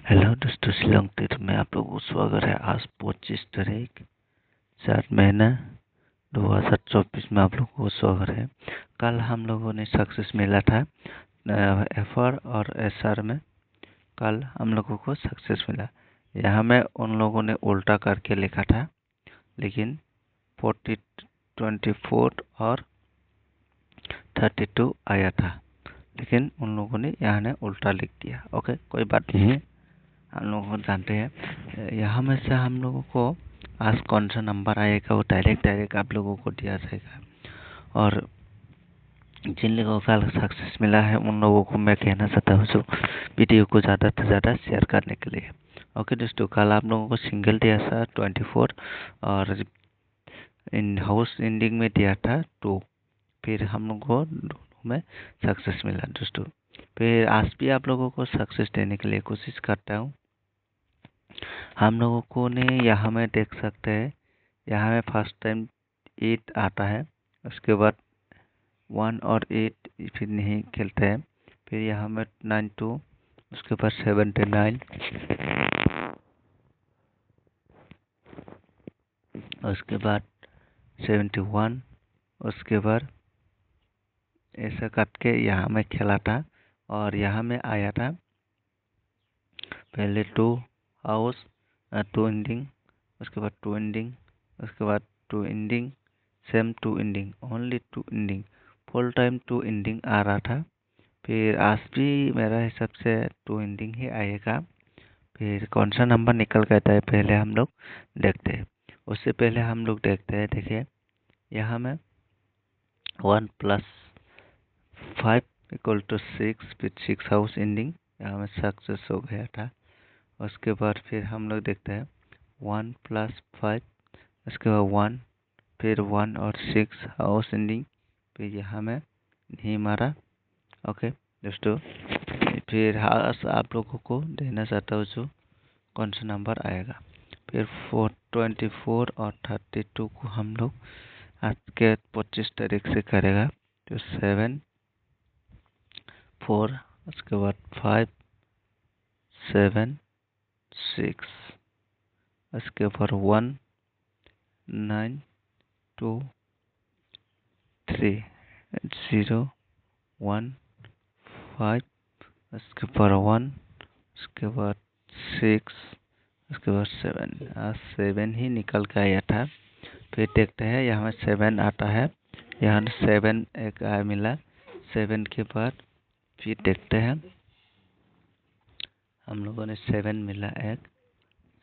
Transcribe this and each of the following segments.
Hello दोस्तों, शिलोंग तीर्थ में आप लोगों को स्वागत है। आज 25 तारीख 4 महीना 2024 में आप लोगों को स्वागत है। कल हम लोगों ने सक्सेस मिला था एफआर और एसआर में। कल हम लोगों को सक्सेस मिला। यहाँ में उन लोगों ने उल्टा करके लिखा था, लेकिन 40, 24 और 32 आया था, लेकिन उन लोगों ने यहाँ ने उल्टा लिख दिया। ओके, कोई बात नहीं है, हम लोग को जानते हैं। यहाँ में से हम लोगों को आज कौन सा नंबर आएगा वो डायरेक्ट आप लोगों को दिया जाएगा। और जिन लोगों को सक्सेस मिला है उन लोगों को मैं कहना चाहता हूँ जो वीडियो को ज़्यादा से ज़्यादा शेयर करने के लिए। ओके दोस्तों, कल आप लोगों को सिंगल दिया था 24 और इन हाउस एंडिंग में दिया था 2। फिर हम लोग को दोनों में सक्सेस मिला दोस्तों। फिर आज भी आप लोगों को सक्सेस देने के लिए कोशिश करता हूँ। हम लोगों को ने यहाँ में देख सकते हैं, यहाँ में फर्स्ट टाइम 8 आता है, उसके बाद 1 और 8 फिर नहीं खेलते हैं। फिर यहाँ में 92, उसके बाद 79, उसके बाद 71, उसके बाद ऐसा करके यहाँ में खेला था। और यहाँ में आया था पहले 2 हाउस 2 एंडिंग, उसके बाद 2 एंडिंग, उसके बाद 2 ending, same 2 ending, only 2 ending, full time 2 ending आ रहा था। फिर आज भी मेरा हिसाब से 2 एंडिंग ही आएगा। फिर कौन सा नंबर निकल के आता है पहले हम लोग देखते हैं। उससे पहले हम लोग देखते हैं, देखिए यहाँ में 1 + 5 = 6, फिर 6 हाउस एंडिंग यहाँ में सक्सेस हो गया था। उसके बाद फिर हम लोग देखते हैं 1 + 5, उसके बाद 1, फिर 1 और 6 हाउस एंडिंग, फिर यहाँ में नहीं मारा। ओके दोस्तों, फिर हाउस आप लोगों को देना चाहता हूँ जो कौन सा नंबर आएगा। फिर 24 और 32 को हम लोग आज के 25 तारीख से करेगा। तो 7, 4, उसके बाद 5, 7, 6, उसके बाद 1, 9, 2, 3, 0, 1, 5, उसके बाद 1, उसके बाद 6, उसके बाद 7। आज 7 ही निकल के आया था। फिर देखते हैं यहाँ में 7 आता है, यहाँ 7 एक आया मिला। 7 के बाद फिर देखते हैं हम लोगों ने 7 मिला एक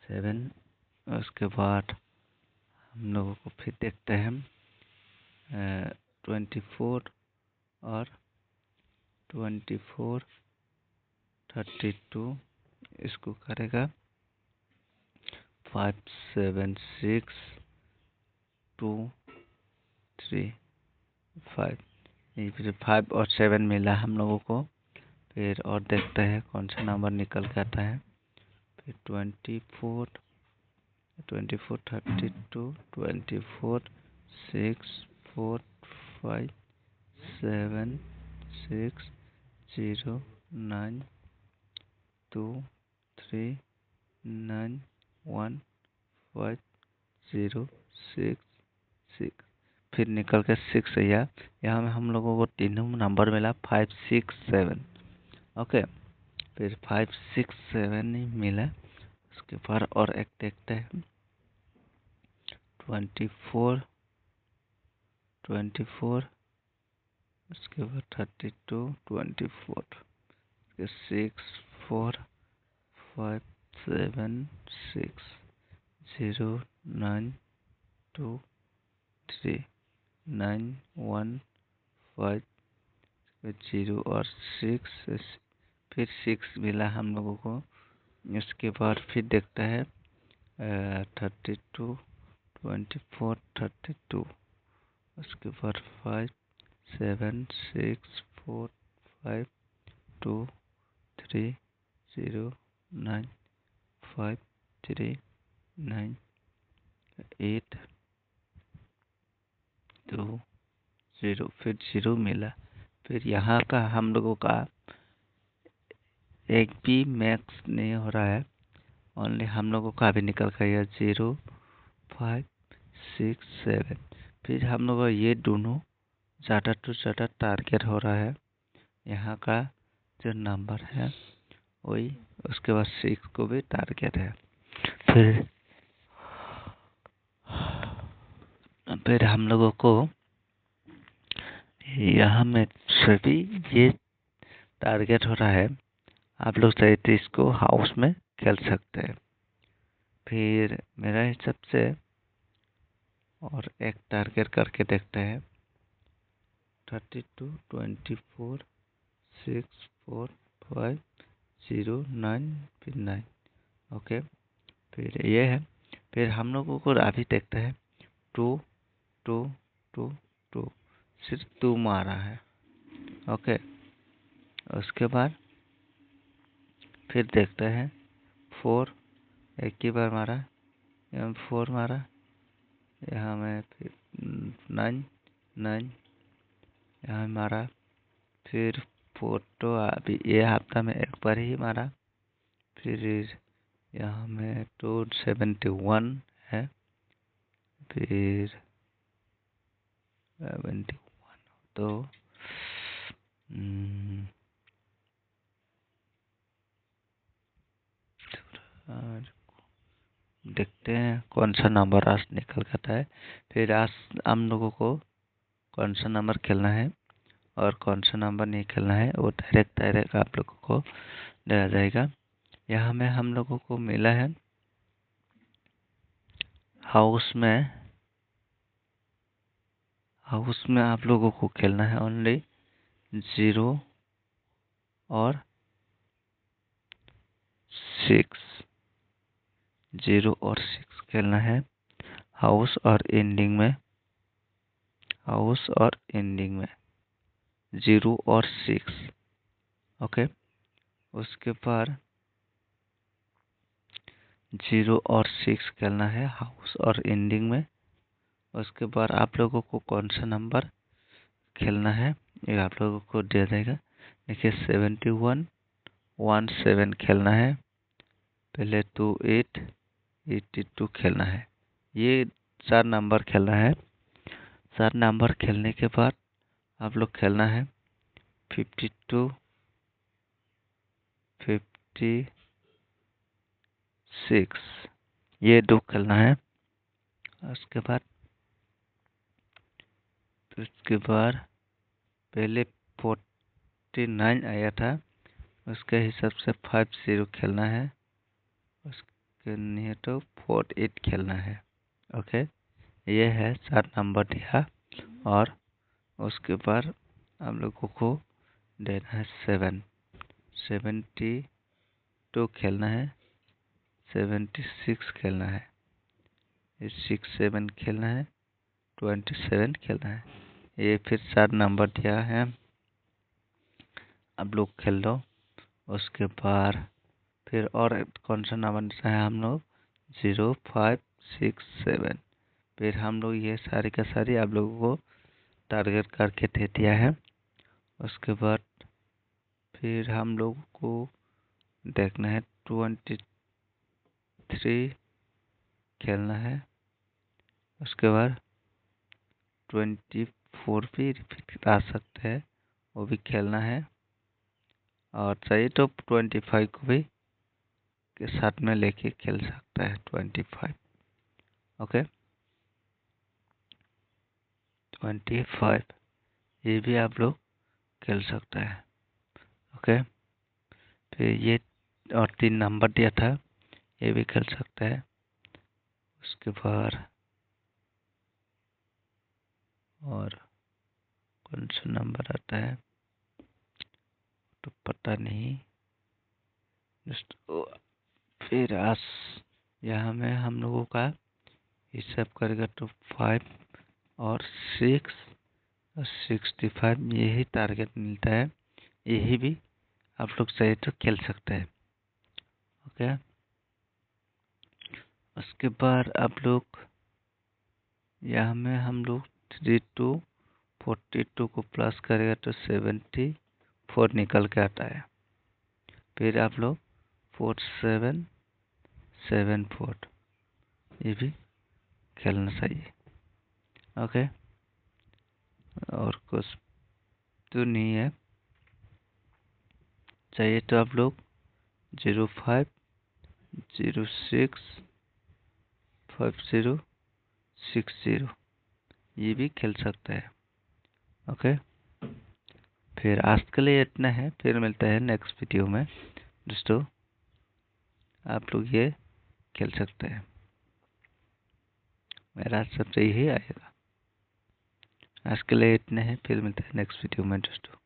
7। उसके बाद हम लोगों को फिर देखते हैं 24 और 24, 32 इसको करेगा 5, 7, 6, 2, 3, 5। ये फिर 5 और 7 मिला हम लोगों को। फिर और देखते हैं कौन सा नंबर निकल के आता है। फिर 24, 32, 24, 6, 4, 5, 7, 6, 0, 9, 2, 3, 9, 1, 5, 0, 6, 6। फिर निकल के 6 आया। यहाँ में हम लोगों को तीनों नंबर मिला 5, 6, 7। ओके, फिर 5, 6, 7 ही मिला। उसके बाद और एक देखते हैं 24, 24, उसके बाद 32, 24, 6, 4, 5, 7, 6, 0, 9, 2, 3, 9, 1, 5, 0 और 6। फिर 6 मिला हम लोगों को। उसके बाद फिर देखता है 32, 24, 32, उसके बाद 5, 7, 6, 4, 5, 2, 3, 0, 9, 5, 3, 9, 8, 2, 0, फिर 0 मिला। फिर यहाँ का हम लोगों का एक भी मैक्स नहीं हो रहा है, ओनली हम लोगों का अभी निकल गया 0, 5, 6, 7। फिर हम लोग ये दोनों ज़्यादा टू ज़्यादा टारगेट हो रहा है, यहाँ का जो नंबर है वही, उसके बाद 6 को भी टारगेट है। फिर हम लोगों को यहाँ में सभी ये टारगेट हो रहा है, आप लोग चाहे तो इसको हाउस में खेल सकते हैं। फिर मेरा हिसाब से और एक टारगेट करके देखते हैं, 32, 24, 6, 4, 5, 0, 9, फिर 9। ओके, फिर ये है। फिर हम लोगों को अभी देखते हैं 2, 2, 2, 2, सिर्फ 2 मारा है। ओके, उसके बाद फिर देखते हैं 4, एक ही बार मारा, यहाँ 4 मारा, यहाँ में फिर 9, 9 यहाँ मारा। फिर 4 तो अभी ये हफ्ता में एक बार ही मारा। फिर यहाँ में 271 है, फिर 71 तो देखते हैं कौन सा नंबर आज निकल करता है। फिर आज हम लोगों को कौन सा नंबर खेलना है और कौन सा नंबर नहीं खेलना है वो डायरेक्ट आप लोगों को दिया जाएगा। यहाँ में हम लोगों को मिला है हाउस में आप लोगों को खेलना है ओनली 0 और 6, 0 और 6 खेलना है हाउस और एंडिंग में, 0 और 6। ओके, उसके बाद 0 और 6 खेलना है हाउस और एंडिंग में। उसके बाद आप लोगों को कौन सा नंबर खेलना है ये आप लोगों को दिया जाएगा। देखिए 71, 17 खेलना है, पहले 28, 82 खेलना है। ये 4 नंबर खेलना है। 4 नंबर खेलने के बाद आप लोग खेलना है 52, 56, ये 2 खेलना है। उसके बाद पहले 49 आया था, उसके हिसाब से 50 खेलना है, उसके नहीं तो 48 खेलना है। ओके, ये है 4 नंबर दिया। और उसके बाद हम लोगों को देना है 7, 72 खेलना है, 76 खेलना है, 6, 7 खेलना है, 27 खेलना है। ये फिर 4 नंबर दिया है, अब लोग खेल लो। उसके बाद फिर और कौन सा नंबर है हम लोग 0, 5, 6, 7। फिर हम लोग ये सारी का सारी आप लोगों को टारगेट करके दे दिया है। उसके बाद फिर हम लोग को देखना है 23 खेलना है, उसके बाद 24 भी रिपीट आ सकते हैं, वो भी खेलना है। और चाहिए तो 25 को भी के साथ में लेके खेल सकता है 25। ओके, 25 ये भी आप लोग खेल सकते हैं। ओके, फिर ये और 3 नंबर दिया था, ये भी खेल सकता है। उसके बाद और कौन सा नंबर आता है तो पता नहीं। फिर आज यहाँ में हम लोगों का हिसाब करेगा तो 5 और 6 और 65 यही टारगेट मिलता है। यही भी आप लोग चाहे तो खेल सकते हैं। ओके, उसके बाद आप लोग यहाँ में हम लोग 3 to 42 को प्लस करेगा तो 74 निकल के आता है। फिर आप लोग 4774 ये भी खेलना चाहिए। ओके, और कुछ तो नहीं है, चाहिए तो आप लोग 05065060 ये भी खेल सकते हैं। ओके, फिर आज के लिए इतना है, फिर मिलता है नेक्स्ट वीडियो में। दोस्तों आप लोग ये खेल सकते हैं, मेरा सबसे यही आएगा। आज के लिए इतना है, फिर मिलता है नेक्स्ट वीडियो में दोस्तों।